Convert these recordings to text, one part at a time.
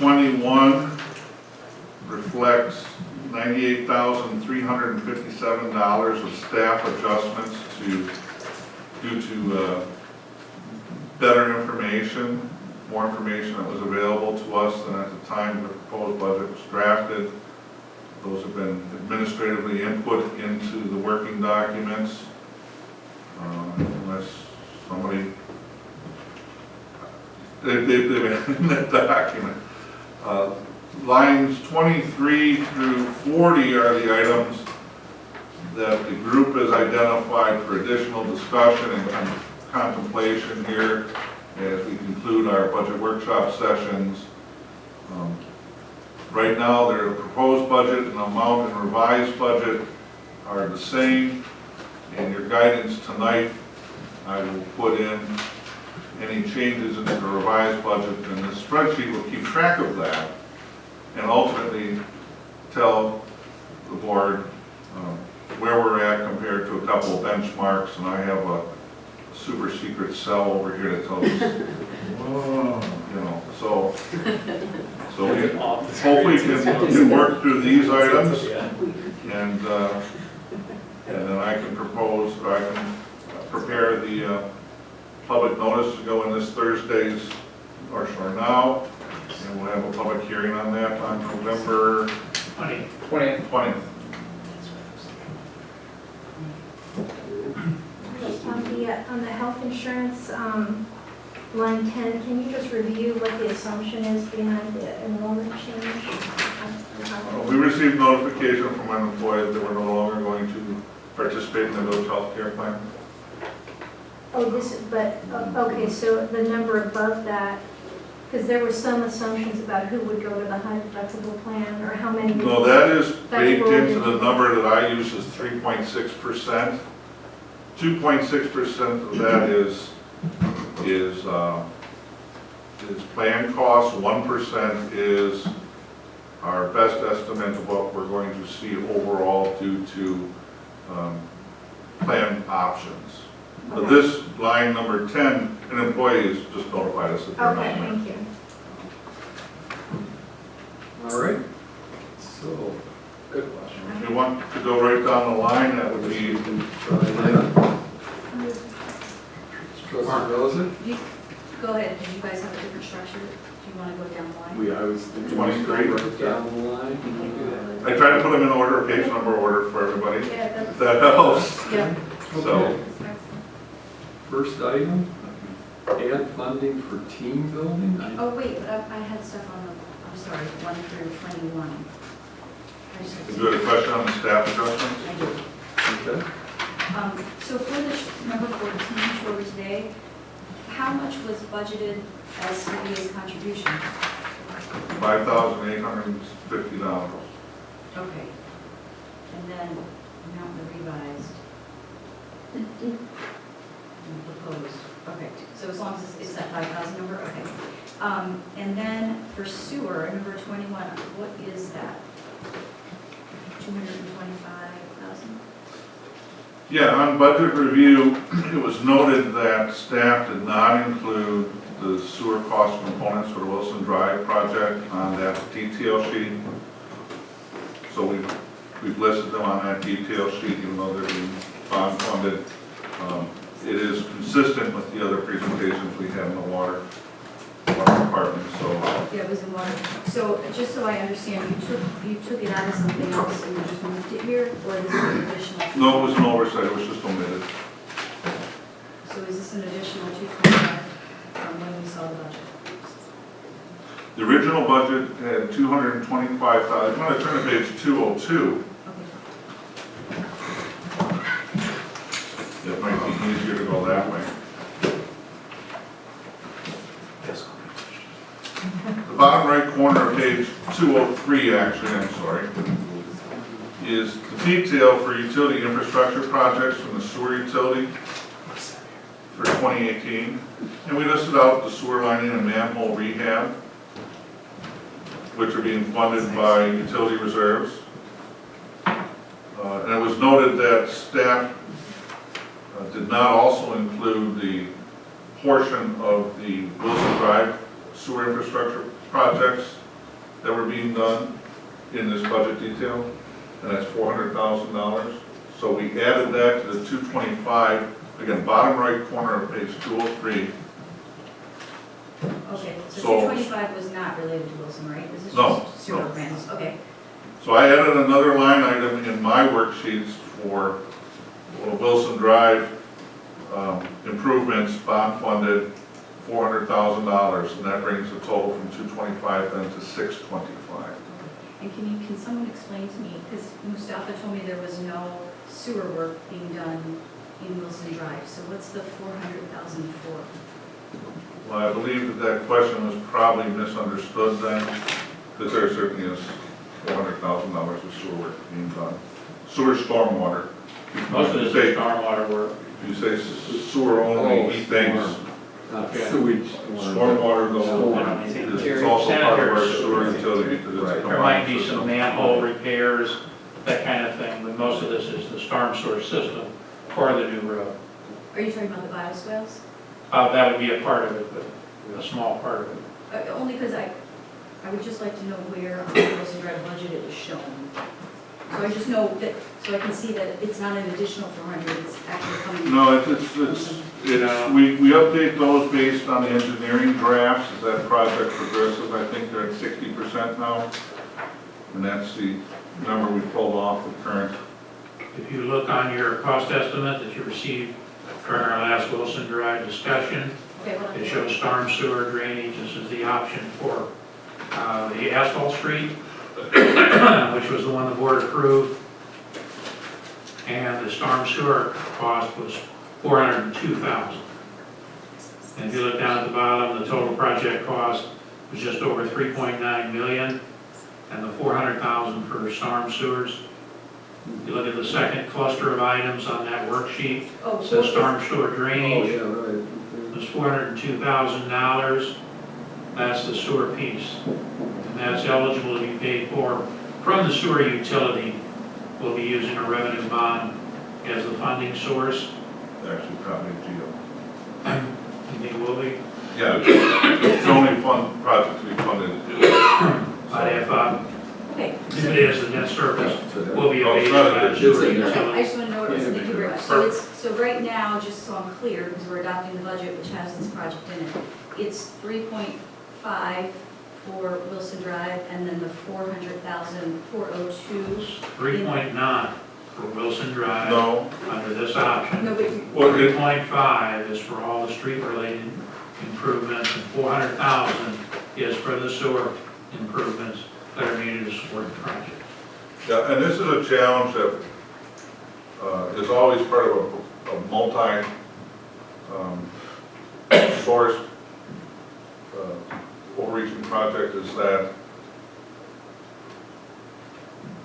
21 reflects $98,357 of staff adjustments due to better information, more information that was available to us than at the time the proposed budget was drafted. Those have been administratively input into the working documents. Unless somebody, they've in that document. Lines 23 through 40 are the items that the group has identified for additional discussion and contemplation here as we conclude our budget workshop sessions. Right now, their proposed budget and amount and revised budget are the same. In your guidance tonight, I will put in any changes in the revised budget, and the spreadsheet will keep track of that and ultimately tell the board where we're at compared to a couple of benchmarks. And I have a super secret cell over here that tells us, you know, so we hopefully can work through these items, and then I can propose, or I can prepare the public notice to go in this Thursday's North Shore Now, and we'll have a public hearing on that on November 20th. On the health insurance, line 10, can you just review what the assumption is behind the enrollment change? We received notification from an employee that we're no longer going to participate in the village health care plan. Oh, this is, but, okay, so the number above that, because there were some assumptions about who would go to the high deductible plan, or how many. No, that is baked into the number that I use is 3.6%. 2.6% of that is plan costs. 1% is our best estimate of what we're going to see overall due to plan options. Okay. But this line number 10, an employee has just notified us that they're not. Okay, thank you. All right. So, good question. If you want to go right down the line, that would be Trustee Rosen? Go ahead, did you guys have a different structure? Do you want to go down the line? I was thinking 23. right down the line. I try to put them in order, page number order for everybody, Yeah, if that helps. Yeah. So, Okay. First item, add funding for team building. Oh, wait, but I had stuff on the, I'm sorry, 1 through 21. I just had is there a question on the staff adjustments? I do. Okay. So for the number 14, Shorewood today, how much was budgeted as CBA's contribution? $5,850. Okay. And then amount revised. And proposed. Okay. So as long as it's that 5,000 number, okay. And then for sewer, number 21, what is that? 225,000? Yeah, on budget review, it was noted that staff did not include the sewer cost components for the Wilson Drive project on that detail sheet. So we've listed them on that detail sheet, even though they're being bond funded. It is consistent with the other presentations we had in the water department, so. Yeah, it was in water. So just so I understand, you took it out of something else and you just moved it here, or is this an additional? No, it was an oversight, it was just omitted. So is this an additional 225 from when we saw the budget? The original budget had 225,000. I'm going to turn to page 202. Okay. It might be easier to go that way. The bottom right corner of page 203, actually, I'm sorry, is the detail for utility infrastructure projects from the sewer utility for 2018. And we listed out the sewer lining and manhole rehab, which are being funded by utility reserves. And it was noted that staff did not also include the portion of the Wilson Drive sewer infrastructure projects that were being done in this budget detail, and that's $400,000. So we added that to the 225, again, bottom right corner of page 203. Okay, so So- 225 was not related to Wilson, right? This is No, just sewer no. grants, okay. So I added another line item in my worksheets for Wilson Drive improvements, bond funded, $400,000, and that brings the total from 225 then to 625. And can someone explain to me, because Mustafa told me there was no sewer work being done in Wilson Drive, so what's the 400,000 for? Well, I believe that question was probably misunderstood then, because there certainly is $400,000 of sewer work being done. Sewer stormwater. Most of this is stormwater work. If you say sewer only, he thinks Not sewage. stormwater though, it's also part of our sewer utility because it's a Right. There might combined be system. some manhole repairs, that kind of thing, but most of this is the storm sewer system for the new road. Are you talking about the bioswales? That would be a part of it, but a small part of it. Only because I would just like to know where on the Wilson Drive budget it was shown. So I just know that, so I can see that it's not an additional 400, it's actually coming. No, we update those based on the engineering drafts as that project progresses. I think they're at 60% now. And that's the number we pulled off the current. If you look on your cost estimate that you received during our last Wilson Drive discussion, Okay, hold on. it shows storm sewer drainage. This is the option for the asphalt street, which was the one the board approved. And the storm sewer cost was $402,000. And if you look down at the bottom, the total project cost was just over $3.9 million, and the $400,000 for storm sewers. You look at the second cluster of items on that worksheet, Oh, it so says storm sewer Oh, drainage. yeah, right. It's $402,000. That's the sewer piece. And that's eligible to be paid for from the sewer utility. We'll be using a revenue bond as the funding source. Actually, probably Geo. You think will be? Yeah, it's the only fund project to be funded. But okay. if it is, the debt service will be Oh, it's abated not by a- the sewer it's a- Okay, I utility. just want to know what it was, Yeah, thank you very much. So it's, so right now, just so I'm clear, because we're adopting the budget which has this project in it, it's 3.5 for Wilson Drive, and then the 400,000, 402. 3.9 for Wilson Drive No, under this option. No, but 3.5 is for all the street-related improvements, and 400,000 is for the sewer improvements that are needed to support the project. yeah, and this is a challenge that is always part of a multi source overreaching project is that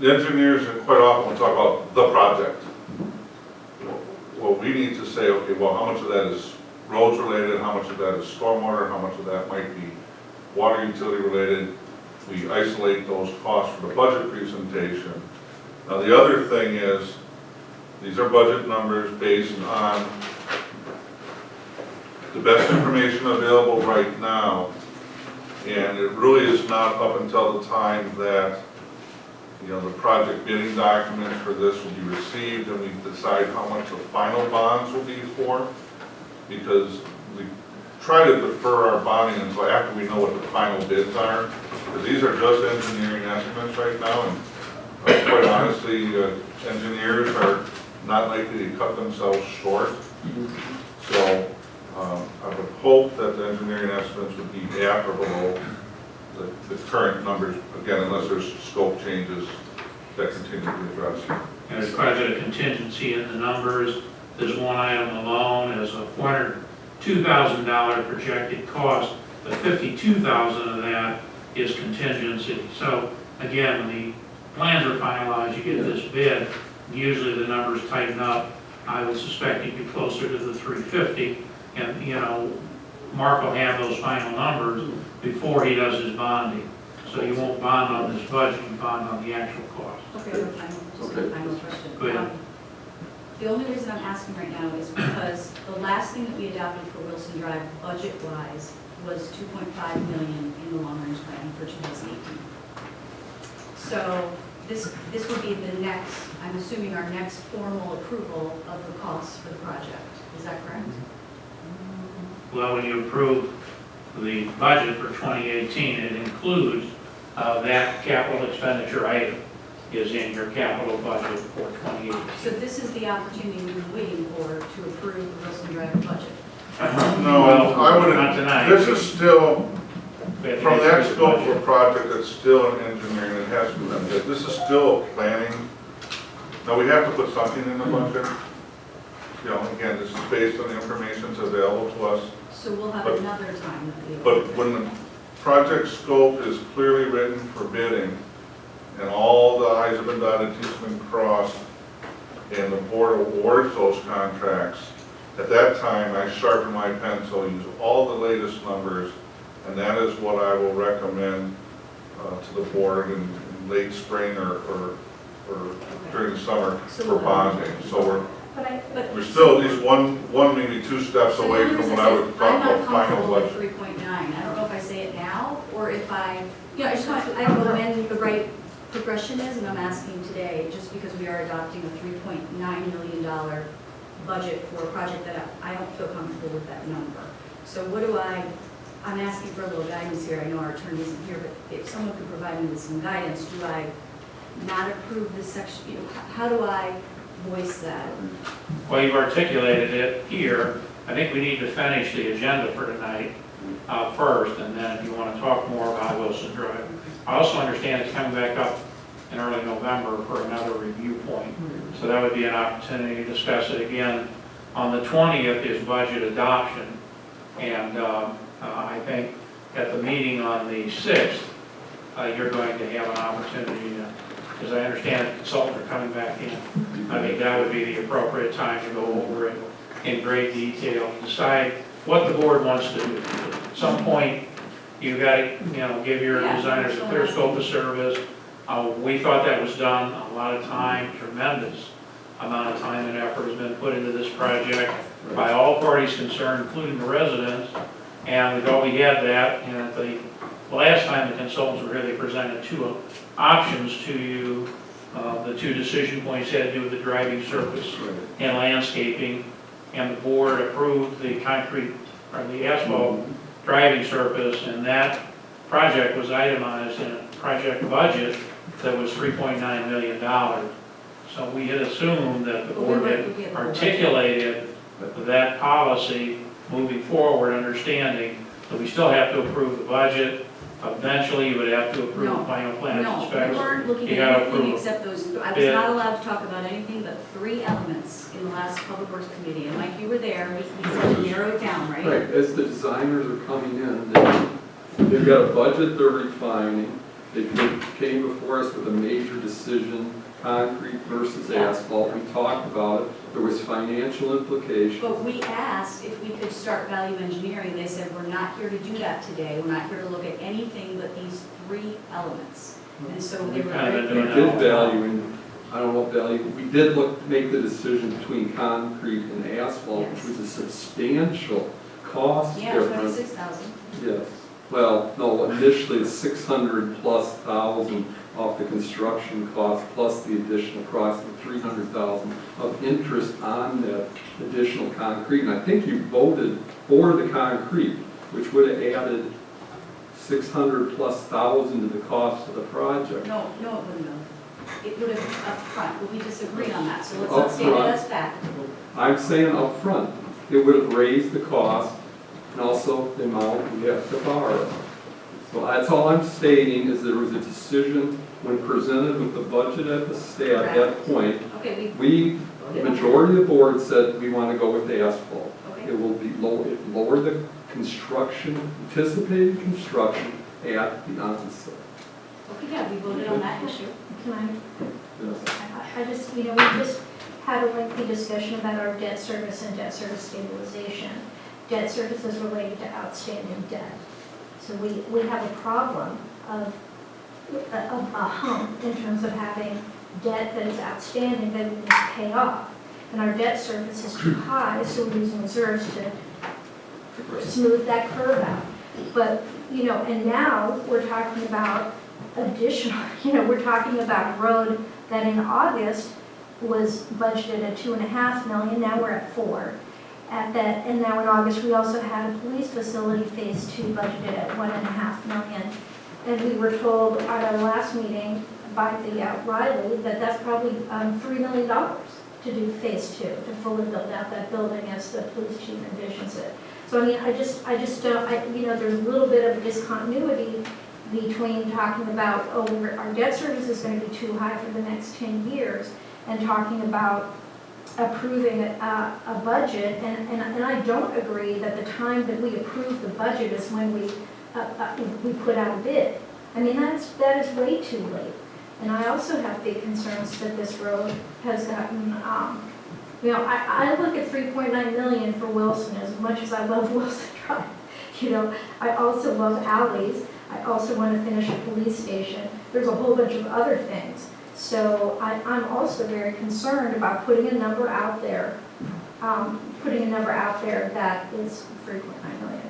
the engineers quite often will talk about the project. Well, we need to say, okay, well, how much of that is roads related, how much of that is stormwater, how much of that might be water utility related. We isolate those costs for the budget presentation. Now, the other thing is, these are budget numbers based on the best information available right now. And it really is not up until the time that, you know, the project bidding documents for this will be received and we decide how much the final bonds will be for. Because we try to defer our bonding until after we know what the final bids are. Because these are just engineering estimates right now, and quite honestly, engineers are not likely to cut themselves short. So I would hope that the engineering estimates would be at or below the current numbers, again, unless there's scope changes that continue to be addressed. And there's quite a bit of contingency in the numbers. There's one item alone as a $402,000 projected cost, but $52,000 of that is contingency. So again, when the plans are finalized, you get this bid, usually the numbers tighten up. I would suspect you'd be closer to the 350, and you know, Mark will have those final numbers before he does his bonding. So you won't bond on this budget, you bond on the actual cost. Okay, one final question. Go ahead. The only reason I'm asking right now is because the last thing that we adopted for Wilson Drive, budget-wise, was $2.5 million in the long-range plan for 2018. So this would be the next, I'm assuming our next formal approval of the costs for the project. Is that correct? Well, when you approve the budget for 2018, it includes that capital expenditure item is in your capital budget for 2018. So this is the opportunity we've been waiting for to approve the Wilson Drive budget. No, Well, I wouldn't. not tonight. This is still, We have to from get that through the scope of budget. a project, it's still an engineering, it has to be done. This is still planning. Now, we have to put something in the budget. You know, again, this is based on the information that's available to us. So we'll have But- another time that we. But when the project scope is clearly written for bidding, and all the i's have been dotted, t's have been crossed, and the board awards those contracts, at that time, I sharpen my pencil, use all the latest numbers, and that is what I will recommend to the board in late spring or during the summer So for we'll- bonding. So But we're still at least one, maybe two steps So away the from numbers what I said, would talk I'm not about final comfortable with budget. 3.9. I don't know if I say it now, or if I don't know when the right progression is, and I'm asking today, just because we are adopting a $3.9 million budget for a project that I don't feel comfortable with that number. So I'm asking for a little guidance here. I know our attorney isn't here, but if someone could provide me with some guidance, do I not approve this section? You know, how do I voice that? Well, you've articulated it here. I think we need to finish the agenda for tonight first, and then if you want to talk more about Wilson Drive. I also understand it's coming back up in early November for another review point. So that would be an opportunity to discuss it again. On the 20th is budget adoption, and I think at the meeting on the 6th, you're going to have an opportunity to, because I understand the consultants are coming back in. I think that would be the appropriate time to go over it in great detail, and decide what the board wants to do. At some point, you got to, give your Yeah, designers a clear scope of service. We thought that was done. A lot of time, tremendous amount of time and effort has been put into this project by all parties concerned, including the residents. And we thought we had that, and at the last time the consultants were here, they presented two options to you. The two decision points had to do with the driving surface and landscaping, and the board approved the concrete, or the asphalt driving surface, and that project was itemized in a project budget that was $3.9 million. So we had assumed that the board had articulated that policy moving forward, understanding that we still have to approve the budget. Eventually, you would have to approve the final plans and No, we specs. weren't looking You at gotta anything approve except those, I was bid. not allowed to talk about anything but 3 elements in the last Public Works Committee. And Mike, you were there, we tried to narrow it down, right? Right, as the designers are coming in, they've got a budget they're refining. They came before us with a major decision, concrete versus asphalt. We talked about it. There was financial implications. But we asked if we could start value engineering. They said, we're not here to do that today. We're not here to look at anything but these 3 elements. And so they were Kind of very We doing clear. did value, and I don't know what value, we did make the decision between concrete and asphalt, which was a substantial cost Yeah, difference. 26,000. Yes, well, no, initially it's 600,000+ off the construction cost, plus the additional cost of 300,000 of interest on that additional concrete. And I think you voted for the concrete, which would have added 600,000+ to the cost of the project. No, it wouldn't have. It would have been up front, but we disagree on that. So let's Up not state it front. as fact. I'm saying up front, it would have raised the cost and also the amount we have to borrow. So that's all I'm stating, is there was a decision when presented with the budget at the staff at that point. Okay, The majority of the board said we want to go with the asphalt. okay. It will be lower the construction, anticipated construction at the onset. Okay, yeah, we voted on that issue. can I Yes. I just, we just had a lengthy discussion about our debt service and debt service stabilization. Debt service is related to outstanding debt. So we have a problem of a hump in terms of having debt that is outstanding that we need to pay off. And our debt service is too high, so we're using reserves to smooth that curve out. But, and now we're talking about additional, we're talking about a road that in August was budgeted at 2.5 million, now we're at 4. And now in August, we also had a police facility phase 2 budgeted at 1.5 million. And we were told at our last meeting by the Riley that that's probably $3 million to do phase 2, to fully build out that building as the police chief envisions it. So I mean, I just don't, there's a little bit of a discontinuity between talking about, our debt service is going to be too high for the next 10 years, and talking about approving a budget, and I don't agree that the time that we approve the budget is when we put out a bid. I mean, that is way too late. And I also have big concerns that this road has gotten, I look at 3.9 million for Wilson as much as I love Wilson Drive. I also love alleys. I also want to finish a police station. There's a whole bunch of other things. So I'm also very concerned about putting a number out there that is 3.9 million.